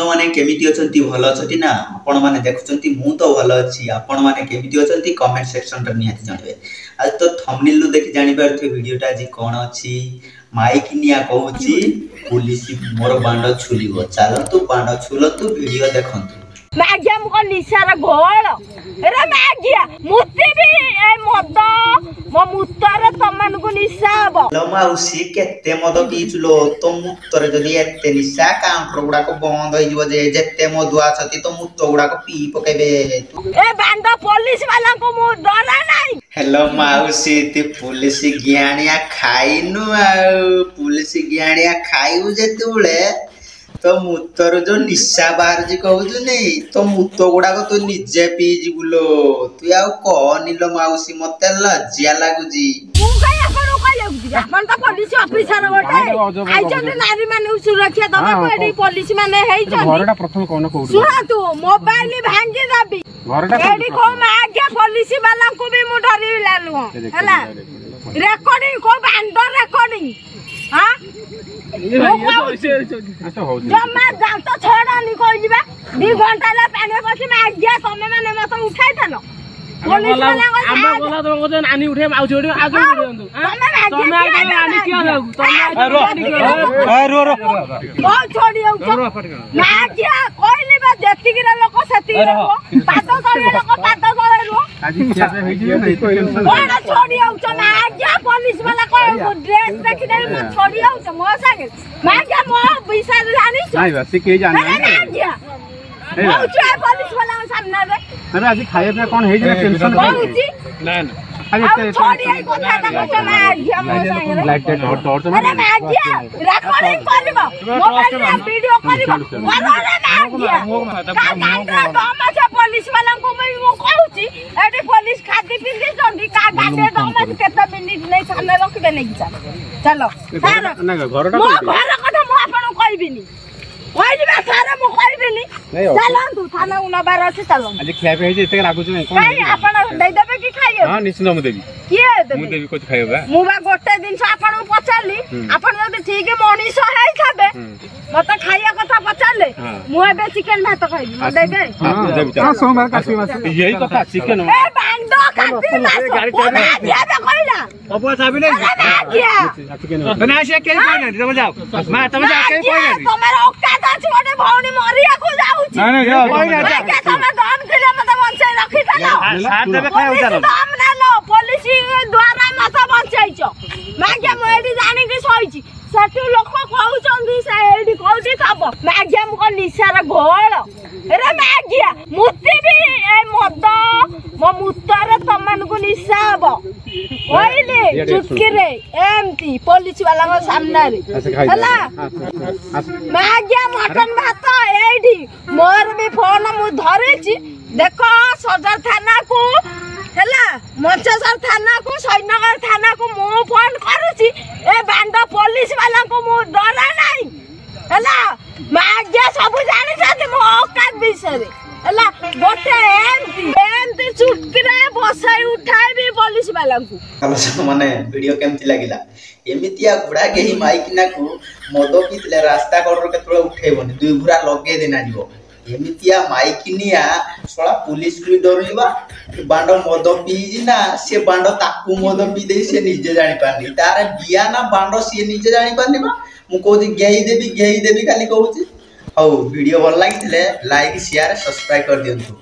माने केमिति अछंती भलो अछंती ना आपण माने देखुचंती मु तो भलो अछि आपण माने केमिति अछंती कमेंट सेक्शन रे निहाती जानबे। आज तो थंबनेल लो देखि जानि पारथे वीडियोटा जी कोन अछि माइक निया कहूची पुलिस मोर बांड छुलिबो चलंतु बांड छुलंतु वीडियो देखंतु। मागिया मुको निसार घोळ रे मागिया मुते भी ए मद मो मुत्तर तमन को निसाब लो माउसी केते मद पीचलो तो मुत्तर जदी एते निसा काउंटर गुडा को बंद होई जबो जे जत्ते मदुआ छति तो मुत्त गुडा को पी पकेबे ए बांड पुलिस वाला को मु डरा नाही। हेलो माउसी ते पुलिस ज्ञानिया खाइनु आ पुलिस ज्ञानिया खाइउ जेतुले तो मुत्तर जो निशा बाहर जी कहू नहीं तो मुत गुड़ा को तू निजे पी जीवलो तू आउ कहनिलो माउसी मते लज्जा लागुजी मु काई आपन का लागुजी आपन तो पुलिस ऑफिसर गोटे आई जने नारी माने सुरक्षा दबा को एडी पुलिस माने हेई छ घरटा प्रथम कोन कहू सुना तू मोबाइल भांगी दबी घरटा एडी को माग्या पुलिस वाला को भी मु डरी लालु हला रिकॉर्डिंग को बांडर रिकॉर्डिंग हां जम्मा जात छोड़ा नि कोइ जिबा 2 घंटा ला पानी पसी में आज्ञा तमे माने मत उठाइ थलो पुलिस वाला आमे बोला तो को नानी उठे माउसी उठे आगे दियंतु तमे आगे नानी किया लागू तमे रो रो बहुत छोड़ी हो ना आज्ञा कोइली बा जेति गिरा लोक सेति रो पाद तळे लोक पाद तळे रो आज किया हे जी नहीं कोइ बड़ा छोड़ी हो ना आज्ञा पुलिस वाला को ड्रेस देखि दे मत छोड़ी हो मो संगे माज्ञा मो विचार जानी नहीं बस के जाने आज्ञा मौचा पुलिस वाला सामने रे अरे आज खाए पे कोन हे जे टेंशन ना ना अरे छोड़ी आई कोथा का को ना आज्ञा मो संगे लाइट टॉर्च अरे आज्ञा रिकॉर्डिंग करबो मोबाइल रे वीडियो करबो अरे आज्ञा का पुलिस वाला को मैं कहूची एडी पुलिस खादी पिंदी जंदी का गाडे दमा केते मिनिट नै सामने रखबे नै चलो सारा ना घरटा घर कथा मु आपन कहबिनी ओइ बा सारा मु कहबिनी चलंतु थाना उना बार अछि चलो आज खिया पे एते लागुछ नै कोन काई आपन दे देबे की खाइयो हां निश्चित मु देबी के देबे मु देबी कुछ खाइयो बा मु बा गोटे दिन से आपन पचाली आपन जदी ठीक मनीष है खाबे मत खाइया कथा पचाले मु एबे चिकन भात खाइबी म देबे हां सोमवार कासी मास यही कथा चिकन ए बांडो काटी मास गाड़ी आबे कइला अब चाबी नै चिकन ना से के कोइ नै तुम जाओ मा तुम जाओ के कोइ नै तमरा औकात अछि ओने भौनी मरिया को जाउछि नै नै कोइ नै के तमे दम किलो मत बंचाई रखि देलो साथ देबे खाइ उतारो दम ना लो पुलिस द्वारा मत बंचाइछो मागे म एडी जानि कि सहिछि सटु लोक कहउचंदी से एडी कहउछि खाब मागे म को निसार घोळ रे मागिया मुति भी ए मद मो मुत्तर तमन को निसाब ओइले चुटकी रे एमती पुलिस वाला को सामने रे हला मागिया मटन भात एडी मोर भी फोन मु धरिछि देखो सदर थाना को हला मंचसर थाना को सैनगर थाना को मु फोन करूछि ए बांड पुलिस वाला को मु डरा नाही हला मागिया सब जानि छथि मो औकात विषय हला गोटे एमती चुटकी रे बसाई उठाई भी पुलिस वाला को हेलो माने वीडियो केमति लागिला एमितिया गुडा के ही माइक ना को मदो पितले रास्ता कोडर केतले उठेबोनी दुई भुरा लगे देना दिबो एमितिया माइक निया सोला पुलिस को डरलिबा बांड मद पीजी ना से बांड ताकू मद पी दे से निजे जानि पानी तारे बिया ना बांड से निजे जानि पानी बा मु कोजी गेई देबी खाली कहूची हौ वीडियो भल लागिले लाइक शेयर सब्सक्राइब कर दियंतु।